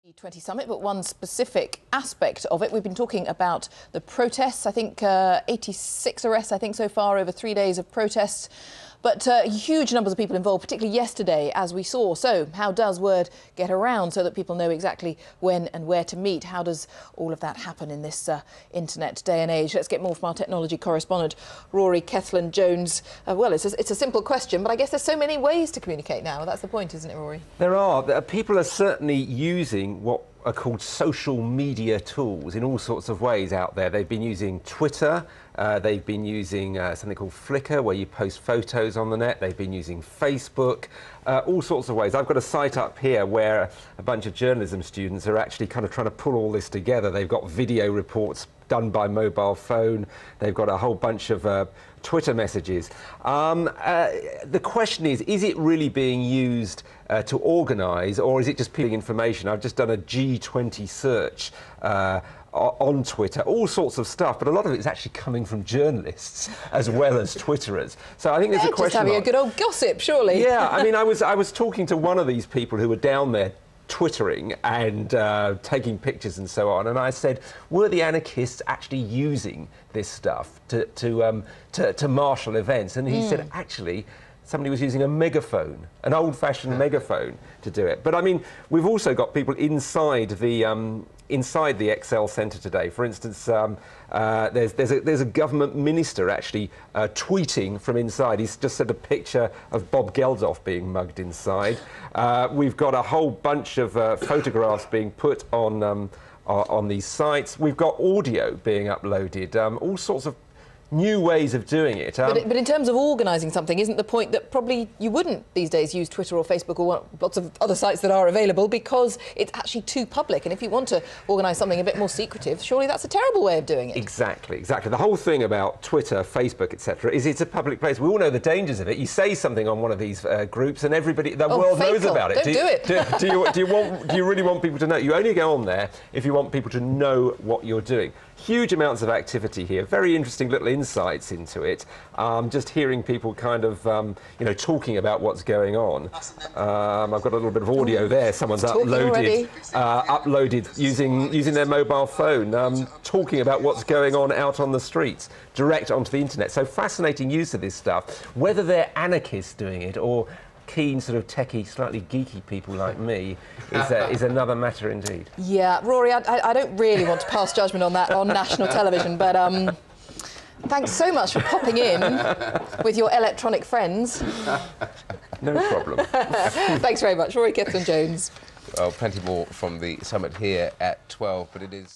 G20 summit, but one specific aspect of it. We've been talking about the protests. I think 86 arrests, I think, so far over 3 days of protests. But huge numbers of people involved, particularly yesterday, as we saw. So how does word get around so that people know exactly when and where to meet? How does all of that happen in this internet day and age? Let's get more from our technology correspondent, Rory Jones. Well, it's a simple question, but I guess there's so many ways to communicate now. That's the point, isn't it, Rory? There are. People are certainly using what are called social media tools in all sorts of ways out there. They've been using Twitter, they've been using something called Flickr, where you post photos on the net, they've been using Facebook, all sorts of ways. I've got a site up here where a bunch of journalism students are actually kind of trying to pull all this together. They've got video reports done by mobile phone, they've got a whole bunch of Twitter messages. The question is it really being used to organise, or is it just peeling information? I've just done a G20 search on Twitter, all sorts of stuff, but a lot of it is actually coming from journalists as well as Twitterers. So I think there's a question. Just having a good old gossip, surely. Yeah, I mean, I was talking to one of these people who were down there twittering and taking pictures and so on, and I said, were the anarchists actually using this stuff to marshal events? And he said, actually, somebody was using a megaphone, an old-fashioned megaphone, to do it. But I mean, we've also got people inside the Excel Centre today. For instance, there's a government minister actually tweeting from inside. He's just sent a picture of Bob Geldof being mugged inside. We've got a whole bunch of photographs being put on these sites. We've got audio being uploaded, all sorts of new ways of doing it. But in terms of organising something, isn't the point that probably you wouldn't these days use Twitter or Facebook or lots of other sites that are available because it's actually too public? And if you want to organise something a bit more secretive, surely that's a terrible way of doing it. Exactly. The whole thing about Twitter, Facebook, etc., is it's a public place. We all know the dangers of it. You say something on one of these groups and everybody, the world knows about it. Don't do it. Do you really want people to know? You only go on there if you want people to know what you're doing. Huge amounts of activity here. Very interesting little insights into it. Just hearing people kind of, talking about what's going on. I've got a little bit of audio there. Someone's uploaded using their mobile phone, talking about what's going on out on the streets, direct onto the internet. So fascinating use of this stuff. Whether they're anarchists doing it or keen, sort of techie, slightly geeky people like me is another matter indeed. Yeah, Rory, I don't really want to pass judgment on that on national television, but thanks so much for popping in with your electronic friends. No problem. Thanks very much, Rory Jones. Well, plenty more from the summit here at 12, but it is...